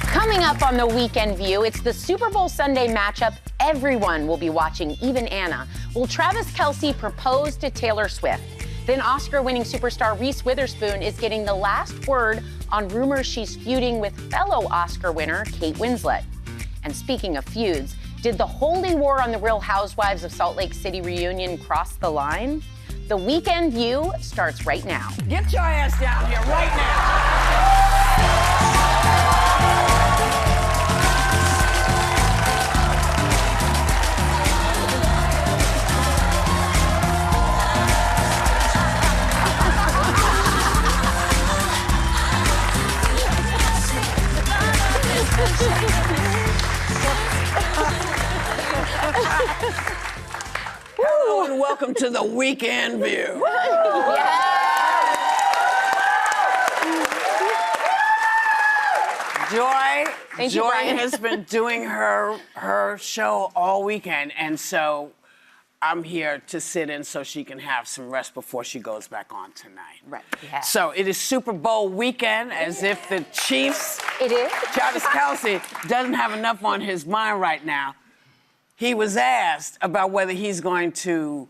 Coming up on the Weekend View, it's the Super Bowl Sunday matchup everyone will be watching, even Anna. Will Travis Kelce propose to Taylor Swift? Then Oscar-winning superstar Reese Witherspoon is getting the last word on rumors she's feuding with fellow Oscar winner Kate Winslet. And speaking of feuds, did the holy war on the Real Housewives of Salt Lake City reunion cross the line? The Weekend View starts right now. Get your ass down here right now. Hello and welcome to the Weekend View. Joy has been doing her show all weekend, and so I'm here to sit in so she can have some rest before she goes back on tonight. Right. Yeah. So it is Super Bowl weekend, as if the Chiefs, Travis Kelce, doesn't have enough on his mind right now. He was asked about whether he's going to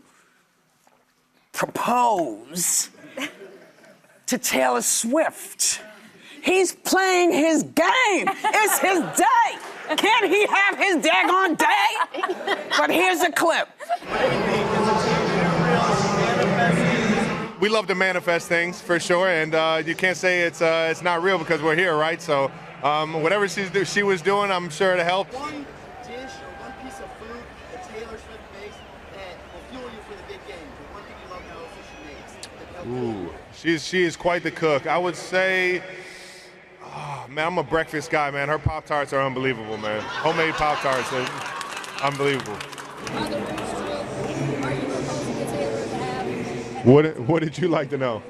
propose to Taylor Swift. He's playing his game. It's his day. Can't he have his daggone day? But here's a clip. We love to manifest things for sure, and you can't say it's not real because we're here, right? So whatever she was doing, I'm sure it helped. One dish or one piece of food that Taylor Swift makes that will fuel you for the big game. The one thing you love now is what she makes. Ooh, she is quite the cook. I would say, man, I'm a breakfast guy, man. Her Pop-Tarts are unbelievable, man. Homemade Pop-Tarts are unbelievable. What did you like to know?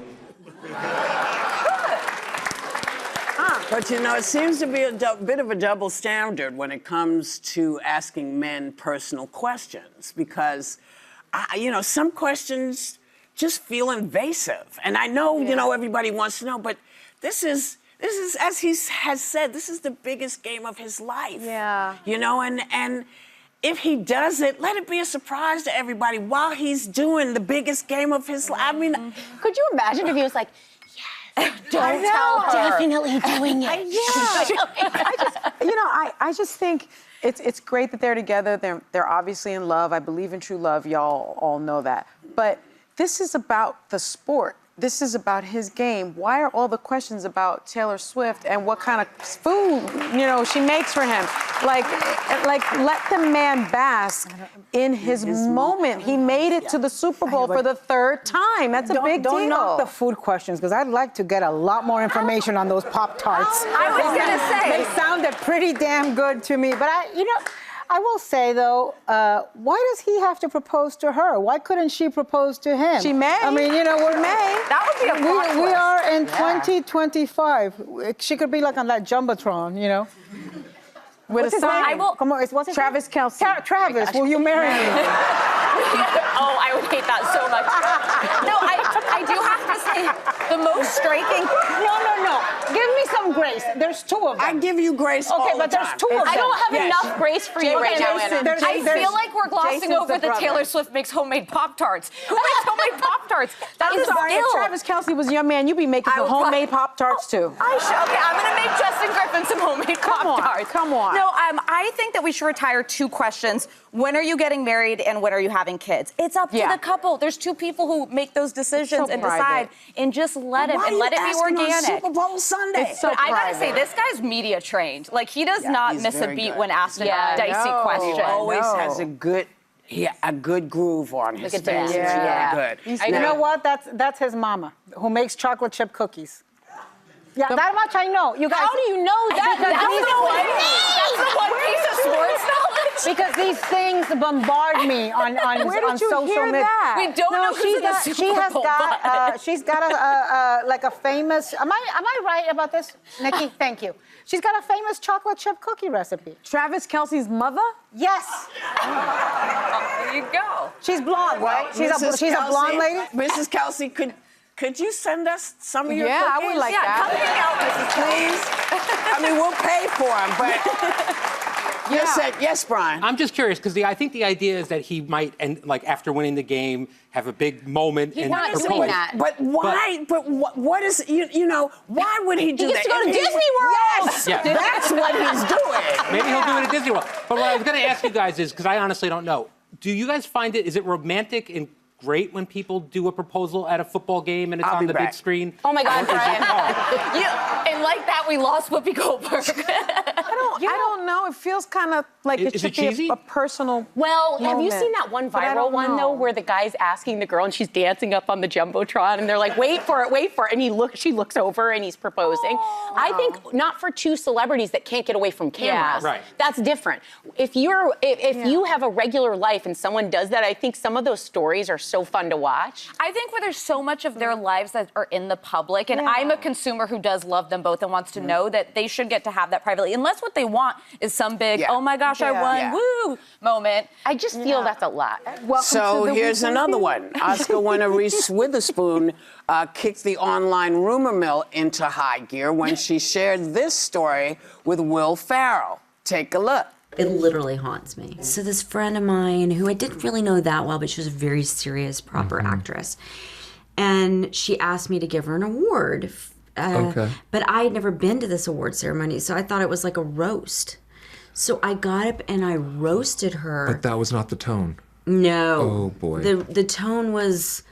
But you know, it seems to be a bit of a double standard when it comes to asking men personal questions, because, you know, some questions just feel invasive. And I know, you know, everybody wants to know, but this is, as he has said, this is the biggest game of his life. Yeah. You know, and if he does it, let it be a surprise to everybody while he's doing the biggest game of his life. I mean, could you imagine if he was like, yes, don't tell her. Definitely doing it. I just think it's great that they're together. They're obviously in love. I believe in true love. Y'all all know that. But this is about the sport. This is about his game. Why are all the questions about Taylor Swift and what kind of food, you know, she makes for him? Like let the man bask in his moment. He made it to the Super Bowl for the third time. That's a big deal. Don't knock the food questions, because I'd like to get a lot more information on those Pop-Tarts. I was gonna say. They sounded pretty damn good to me, but I will say, though, why does he have to propose to her? Why couldn't she propose to him? She may. I mean, you know, we're May. That would be a plot twist. We are in 2025. She could be like on that Jumbotron, you know? With a sign. I will. Come on, what's his Travis name? Kelce. Travis, will you marry me? Oh, I would hate that so much. No, I do have to say, the most striking. No. Give me some grace. There's two of them. I give you grace all Okay, but the there's time. two of them. I don't have enough grace for you right now, Jason, Anna. I feel like we're glossing Jason's over the that brother. Taylor Swift makes homemade Pop-Tarts. Who makes homemade Pop-Tarts? That I'm is sorry, if ill. Travis Kelce was your man, you'd be making I some would homemade Pop-Tarts too. Okay, I'm gonna make Justin Griffin some homemade Pop-Tarts. Come on. No, I think that we should retire two questions. When are you getting married and when are you having kids? It's up to the couple. There's two people who make those decisions and decide, and just let it be organic. Super Bowl Sunday. It's so But I gotta private. say, this guy's media trained. Like, he does not he's miss a very beat good. when asked a Yeah, dicey no. question. He always has a good groove on his Look at that. face. It's Yeah. very good. You know what? That's his mama, who makes chocolate chip cookies. Yeah, that much I know. You guys. How do you know that? Because That's the one piece of sports knowledge. Because these things bombard me on Where did you social hear media. that? We don't know who's in the Super She has Bowl, got she's got a like a famous. Am I right about this, Nikki? Thank you. She's got a famous chocolate chip cookie recipe. Travis Kelce's mother? Yes. There you go. She's blonde, right? She's a blonde lady. Mrs. Kelce, could you send us some of your Yeah, cookies? I would like Yeah, that. come hang out, Mrs. Please. I mean, we'll pay for them, but. Yes, Brian. I'm just curious because I think the idea is that he might, and like after winning the game, have a big moment and not propose. doing that. But why? But what is you know? Why would he do He that? gets to go to If Disney World. Yes, Yeah. that's what he's doing. Maybe he'll do it at Disney World. But what I was going to ask you guys is, because I honestly don't know, do you guys find is it romantic and great when people do a proposal at a football game and it's I'll on be the back. big screen? Oh my God, Brian. And like that, we lost Whoopi Goldberg. I don't know. It feels kind of like it Is should it cheesy? be a personal. Well, have you moment. seen that one But I viral don't one, though, know. where the guy's asking the girl and she's dancing up on the Jumbotron and they're like, wait for it, and she looks over and he's proposing. I think not for two celebrities that can't get away from cameras. Right. That's different. If you have a regular life and someone does that, I think some of those stories are so fun to watch. I think where there's so much of their lives that are in the public, and I'm a consumer who does love them both and wants to know that they should get to have that privately, unless what they want is some big, oh my gosh, I won, woo moment. I just feel that's a lot. So here's another one. Oscar winner Reese Witherspoon kicked the online rumor mill into high gear when she shared this story with Will Ferrell. Take a look. It literally haunts me. So this friend of mine, who I didn't really know that well, but she was a very serious, proper actress, and she asked me to give her an award. But I had never been to this award ceremony, so I thought it was like a roast. So I got up and I roasted her. But that was not the tone. No. Oh, boy. The tone was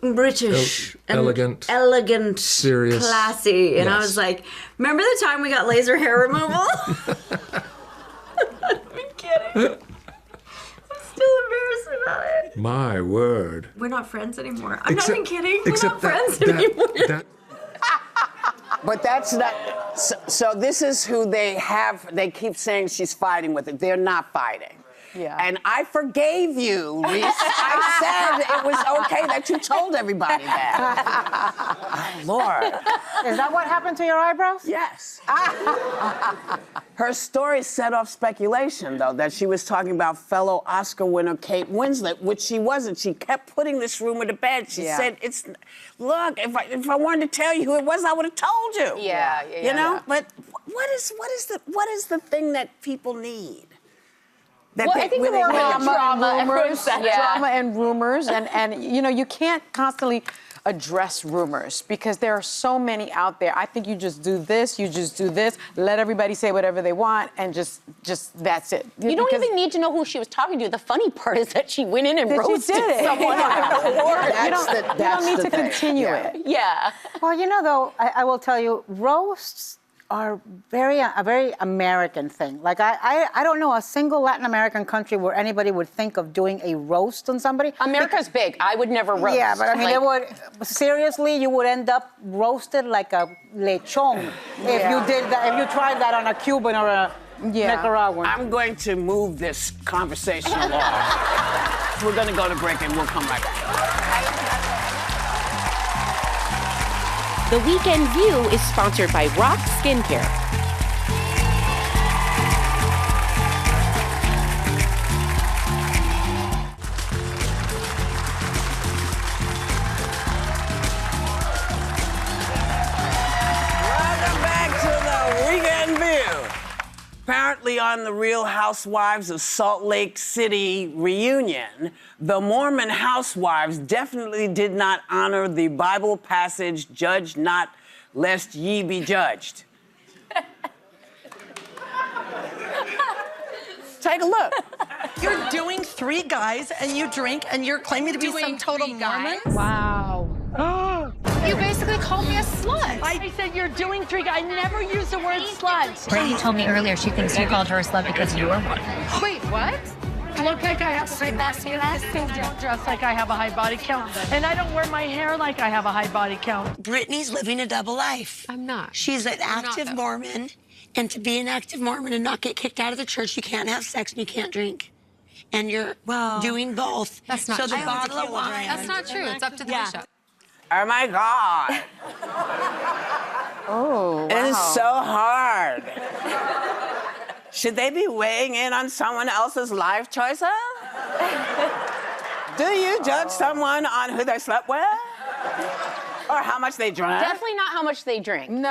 British. Elegant. Elegant. Serious. Classy. And I Yes. was like, remember the time we got laser hair removal? I'm kidding. I'm still embarrassed about it. My word. We're not friends anymore. I'm not even kidding. We're Except not friends anymore. But that's not. So this is who they have. They keep saying she's fighting with it. They're not fighting. Yeah. And I forgave you, Reese. I said it was okay that you told everybody that. Oh, Lord. Is that what happened to your eyebrows? Yes. Her story set off speculation, though, that she was talking about fellow Oscar winner Kate Winslet, which she wasn't. She kept putting this rumor to bed. She said, look, if I wanted to tell you who it was, I would have told you. You know? But what is the thing that people need? Well, I think more drama and rumors. Drama and rumors, and you know, you can't constantly address rumors because there are so many out there. I think you just do this, let everybody say whatever they want, and just that's it. You don't even need to know who she was talking to. The funny part is that she went in and roasted someone on an award. You don't need to continue it. Yeah. Well, you know, though, I will tell you, roasts are a very American thing. Like, I don't know a single Latin American country where anybody would think of doing a roast on somebody. America's big. I would never roast. Yeah, but I mean, seriously, you would end up roasted like a lechon if you did that, if you tried that on a Cuban or a Nicaraguan. I'm going to move this conversation along. We're going to go to break and we'll come right back. The Weekend View is sponsored by Rock Skincare. Welcome back to the Weekend View. Apparently on the Real Housewives of Salt Lake City reunion, the Mormon housewives definitely did not honor the Bible passage, "Judge not, lest ye be judged." Take a look. You're doing 3 guys and you drink and you're claiming to be some total Mormon? Wow. You basically called me a slut. I said you're doing 3 guys. I never used the word slut. Brittany told me earlier she thinks you called her a slut because you were one. Wait, what? I look like I have a high body count. I don't dress like I have a high body count. And I don't wear my hair like I have a high body count. Brittany's living a double life. I'm not. She's an active Mormon. And to be an active Mormon and not get kicked out of the church, you can't have sex and you can't drink. And you're doing both. That's not true. true. So the bottle of wine. That's not true. It's up to the bishop. Oh my God. Oh, It is so hard. Should they be weighing in on someone else's life choices? Do you judge someone on who they slept with? Or how much they drink. Definitely not how much they drink. No,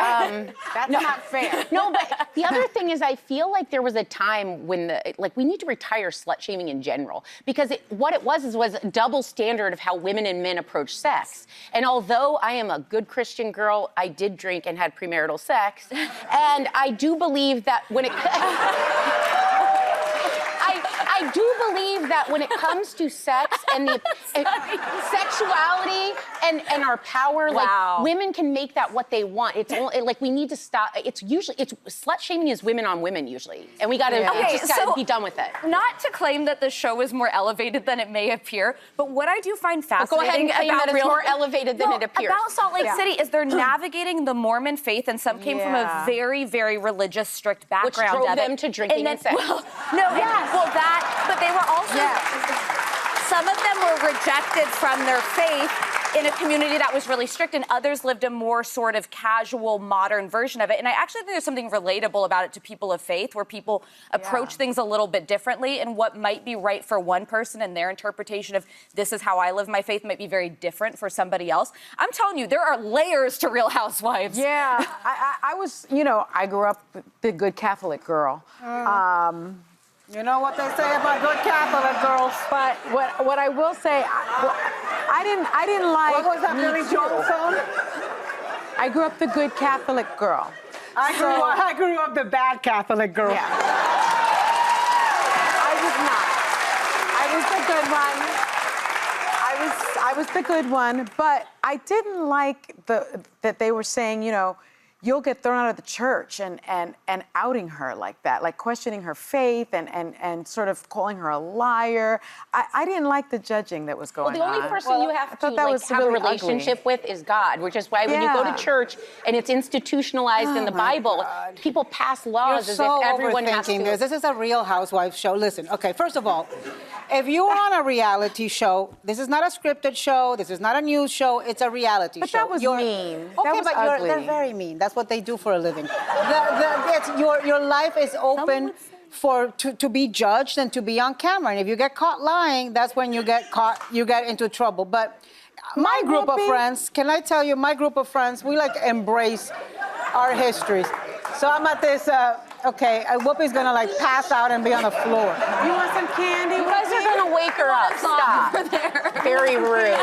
that's not fair. No, but the other thing is I feel like there was a time when we need to retire slut shaming in general because what it was a double standard of how women and men approach sex. And although I am a good Christian girl, I did drink and had premarital sex. And I do believe that when it I do believe that when it comes to sex and the sexuality and our power, like women can make that what they want. It's only, like we need to stop. It's slut shaming is women on women usually, and we gotta be done with it. Not to claim that the show is more elevated than it may appear, but what I do find fascinating go ahead and claim about that it's more elevated than it appears. About Salt Lake City is they're navigating the Mormon faith, and some came from a very, very religious, strict background. Which drove them to drinking and sex. But they were also, some of them were rejected from their faith in a community that was really strict, and others lived a more sort of casual, modern version of it. And I actually think there's something relatable about it to people of faith, where people approach things a little bit differently, and what might be right for one person and their interpretation of this is how I live my faith might be very different for somebody else. I'm telling you, there are layers to Real Housewives. Yeah, I was, I grew up the good Catholic girl. You know what they say about good Catholic girls. But what I will say, I didn't like. What was that Billy Joel song? I grew up the good Catholic girl. I grew up the bad Catholic girl. Yeah. I was not. I was the good one, but I didn't like that they were saying, you'll get thrown out of the church and outing her like that, like questioning her faith and sort of calling her a liar. I didn't like the judging that was going on. Well, the only person you have to have a relationship with is God, which is why when you go to church and it's institutionalized in the Bible, people pass laws as if everyone has to. This is a Real Housewives show. Listen, okay, first of all, if you're on a reality show, this is not a scripted show, this is not a news show, it's a reality show. But that was mean. Okay, that was ugly. They're very mean. That's what they do for a living. Your life is open to be judged and to be on camera. And if you get caught lying, that's when you get into trouble. But my group of friends, can I tell you, my group of friends, we embrace our histories. So I'm at this, Whoopi's gonna pass out and be on the floor. You want some candy? You guys are gonna wake her up. Stop. Very rude.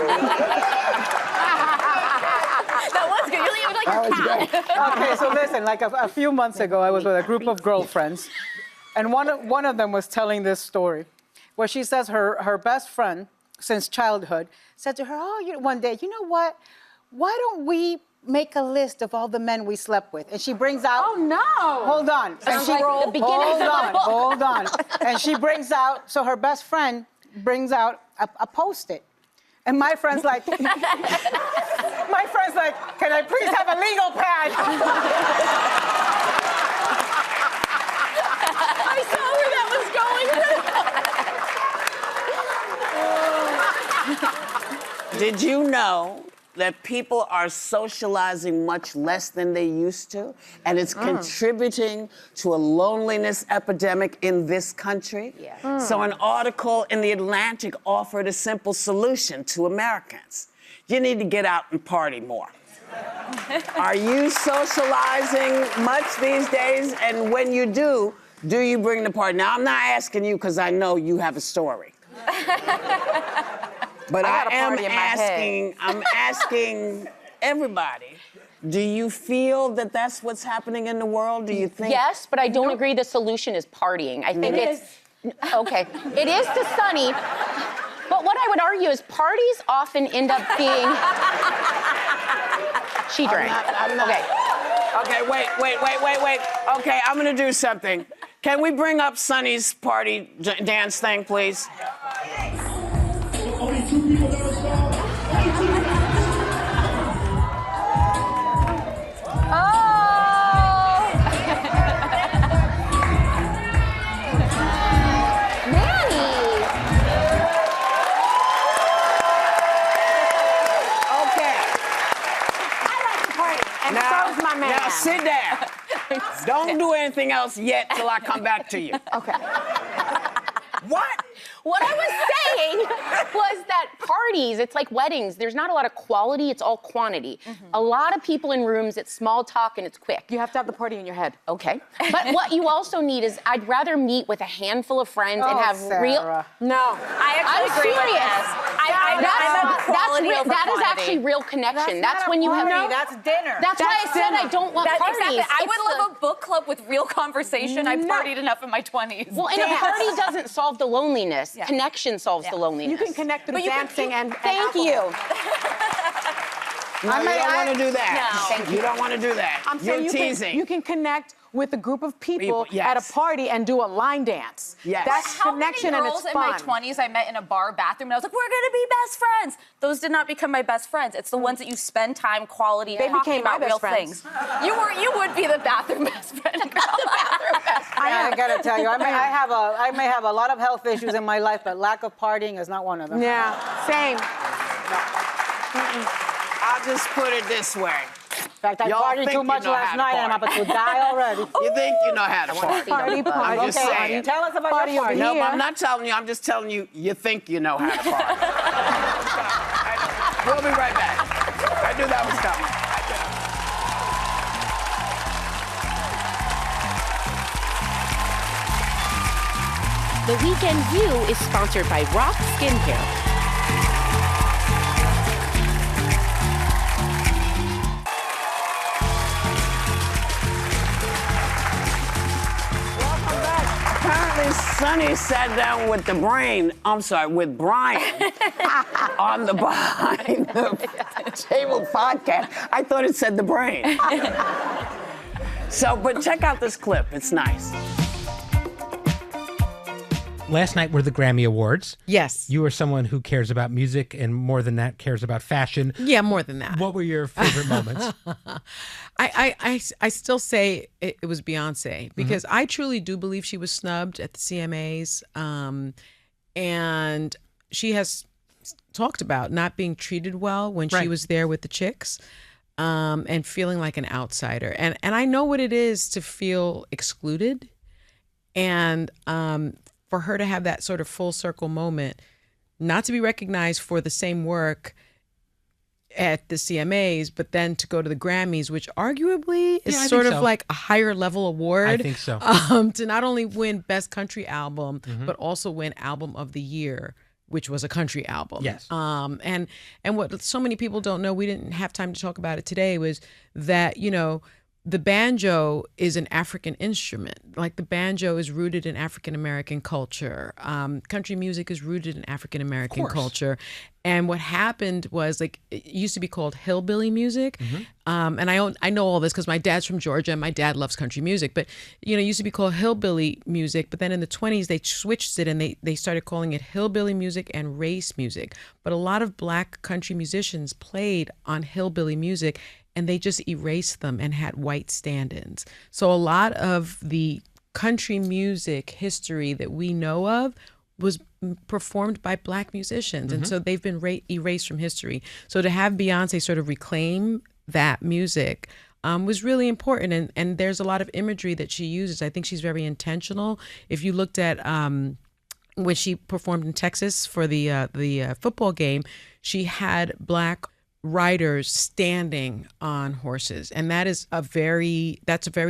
That was good. You leave like a cat. Okay, so listen, a few months ago, I was with a group of girlfriends, and one of them was telling this story, where she says her best friend since childhood said to her, one day, you know what? Why don't we make a list of all the men we slept with? And she brings out. Oh no! Hold on. And she the beginning hold on. And she brings out. So her best friend brings out a Post-it, and my friend's like. Can I please have a legal pad? I saw where that was going. Did you know that people are socializing much less than they used to? And it's contributing to a loneliness epidemic in this country? Yeah. So an article in The Atlantic offered a simple solution to Americans. You need to get out and party more. Are you socializing much these days? And when you do you bring the party? Now, I'm not asking you because I know you have a story. But I'm asking everybody, do you feel that that's what's happening in the world? Do you think? Yes, but I don't agree the solution is partying. I think okay. It is to Sunny. But what I would argue is parties often end up being. She drank. Okay, wait. Okay, I'm gonna do something. Can we bring up Sunny's party dance thing, please? Only 2 people never saw. Now sit down. Don't do anything else yet till I come back to you. Okay. What I was saying was that parties, it's like weddings. There's not a lot of quality, it's all quantity. A lot of people in rooms, it's small talk and it's quick. You have to have the party in your head. Okay. But what you also need is, I'd rather meet with a handful of friends and have real... No. I actually agree with this. That is actually real connection. That's when you have... That's dinner. That's why I said I don't want parties. Exactly. I would love a book club with real conversation. I partied enough in my 20s. Well, and a party doesn't solve the loneliness. Yeah. Connection solves the loneliness. You can connect through dancing and Thank you. No, you don't want to do that. No. You don't want to do that. I'm saying You're teasing. you can connect with a group of people Yes. at a party and do a line dance. Yes. That's How connection many and girls it's in fun. my 20s I met in a bar bathroom and I was like, we're gonna be best friends. Those did not become my best friends. It's the ones that you spend time quality They talking became my about real best friends. things. You would be the bathroom best friend. I gotta tell you, I may have a lot of health issues in my life, but lack of partying is not one of them. Yeah, same. I'll just put it this way. In fact, I Y'all partied think too you much know last how to night and I'm party. about to die already. You think you know how to party. Party, party. I'm just Okay, saying. tell us about Party your party. No, here. I'm not telling you. I'm just telling you, you think you know how to party. We'll be right back. I knew that was coming. The Weekend View is sponsored by Rock Skincare. Apparently, Sonny sat down with the brain. I'm sorry, with Brian on the Behind the Table podcast. I thought it said the brain. So, but check out this clip. It's nice. Last night were the Grammy Awards. Yes. You are someone who cares about music and more than that cares about fashion. Yeah, more than that. What were your favorite moments? I still say it was Beyonce because I truly do believe she was snubbed at the CMAs. And she has talked about not being treated well when she was there with the chicks. And feeling like an outsider. And I know what it is to feel excluded. And for her to have that sort of full circle moment, not to be recognized for the same work at the CMAs, but then to go to the Grammys, which arguably is sort of like a higher level award. I think so. To not only win Best Country Album, but also win Album of the Year, which was a country album. Yes. And what so many people don't know, we didn't have time to talk about it today, was that, you know, the banjo is an African instrument. Like the banjo is rooted in African American culture. Country music is rooted in African American culture. And what happened was, like, it used to be called hillbilly music. And I know all this because my dad's from Georgia and my dad loves country music. But, you know, it used to be called hillbilly music. But then in the 20s, they switched it and they started calling it hillbilly music and race music. But a lot of black country musicians played on hillbilly music and they just erased them and had white stand-ins. So a lot of the country music history that we know of was performed by black musicians. And so they've been erased from history. So to have Beyonce sort of reclaim that music was really important. And there's a lot of imagery that she uses. I think she's very intentional. If you looked at when she performed in Texas for the football game, she had black riders standing on horses, and that's a very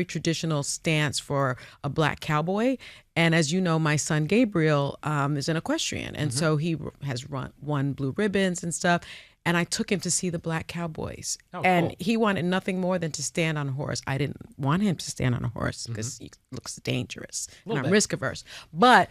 traditional stance for a black cowboy. And as you know, my son Gabriel is an equestrian, and so he has won blue ribbons and stuff. And I took him to see the Black Cowboys, and he wanted nothing more than to stand on a horse. I didn't want him to stand on a horse because he looks dangerous and I'm risk averse. But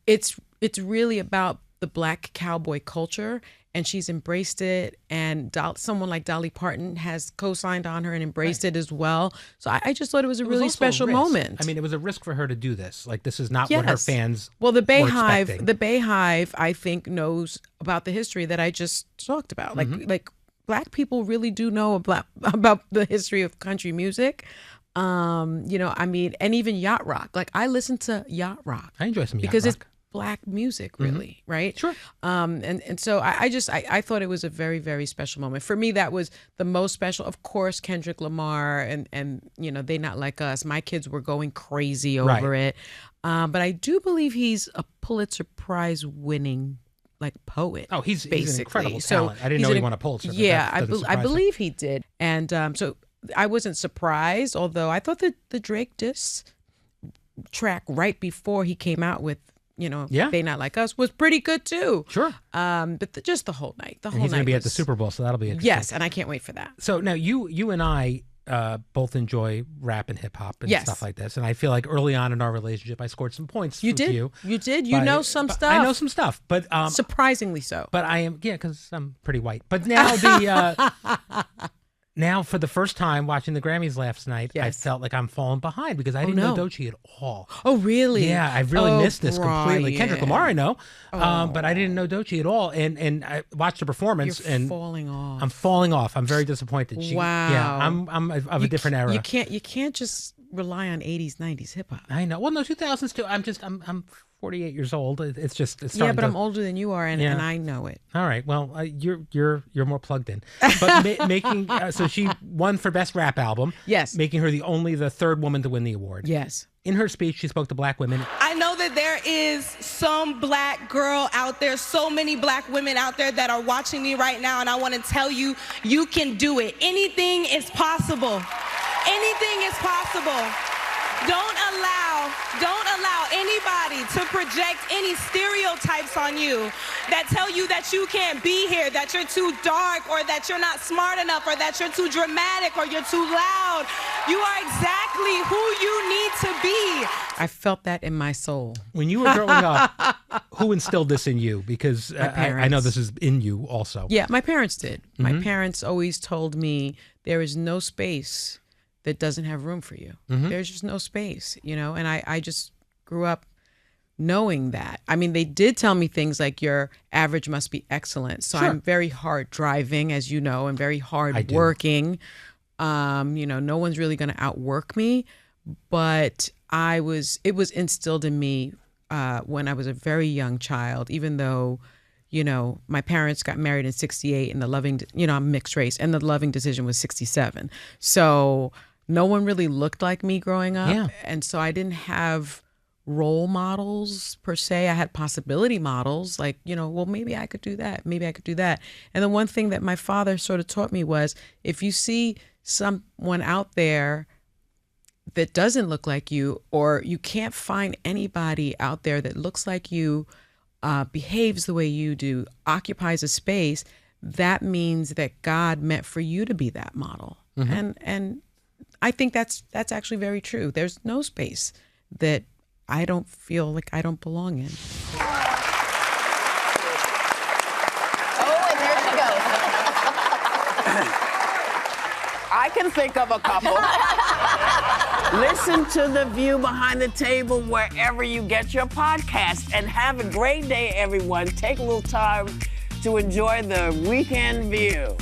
it's really about the black cowboy culture. And she's embraced it, and someone like Dolly Parton has co-signed on her and embraced it as well. So I just thought it was a really special moment. I mean, it was a risk for her to do this. Like, this is not what her fans Well, the were expecting. Bayhive, I think, knows about the history that I just talked about. Like black people really do know about the history of country music. You know, I mean, and even yacht rock. Like, I listen to yacht rock. I enjoy some yacht rock. Because it's Black music, really, right? Sure. And so I thought it was a very, very special moment. For me, that was the most special. Of course, Kendrick Lamar and you know, They Not Like Us. My kids were going crazy over it. But I do believe he's a Pulitzer Prize winning poet. Oh, he's an incredible so talent. I didn't know he won a Pulitzer. Yeah, I believe he did. And so I wasn't surprised, although I thought that the Drake diss track right before he came out with, you know, They Not Like Us was pretty good too. Sure. But just the whole night. And he's going to be at the Super Bowl, so that'll be interesting. Yes, and I can't wait for that. So now you and I both enjoy rap and hip hop and stuff like this. And I feel like early on in our relationship, I scored some points. You did. You did. You know some stuff. I know some stuff, but surprisingly so. But I am because I'm pretty white. But now now for the first time watching the Grammys last night, I felt like I'm falling behind because I didn't know Doechii at all. Oh, really? Yeah, I really missed this completely. Kendrick Lamar, I know, but I didn't know Doechii at all. And I watched the performance. You're falling off. I'm falling off. I'm very disappointed. Wow. Yeah, I'm of a different era. You can't just rely on 80s, 90s hip hop. I know. Well, no, 2000s too. I'm 48 years old. It's but I'm older than you are, and I know it. All right. Well, you're more plugged in. But making so she won for Best Rap Album. Yes. Making her the third woman to win the award. Yes. In her speech, she spoke to Black women. I know that there is some Black girl out there, so many Black women out there that are watching me right now, and I want to tell you, you can do it. Anything is possible. Anything is possible. Don't allow anybody to project any stereotypes on you that tell you that you can't be here, that you're too dark, or that you're not smart enough, or that you're too dramatic, or you're too loud. You are exactly who you need to be. I felt that in my soul. When you were growing up, who instilled this in you? Because I know this is in you also. Yeah, my parents did. My parents always told me there is no space that doesn't have room for you. There's just no space, you know? And I just grew up knowing that. I mean, they did tell me things like your average must be excellent. So I'm very hard driving, as you know, and very hard working. You know, no one's really going to outwork me. But it was instilled in me when I was a very young child, even though, you know, my parents got married in 1968 and I'm mixed race, and the loving decision was 1967. So no one really looked like me growing up. Yeah. And so I didn't have role models per se. I had possibility models like, you know, well, maybe I could do that. Maybe I could do that. And the one thing that my father sort of taught me was if you see someone out there that doesn't look like you, or you can't find anybody out there that looks like you, behaves the way you do, occupies a space, that means that God meant for you to be that model. And I think that's actually very true. There's no space that I don't feel like I don't belong in. Oh, and there she goes. I can think of a couple. Listen to The View Behind the Table wherever you get your podcast. And have a great day, everyone. Take a little time to enjoy the weekend view.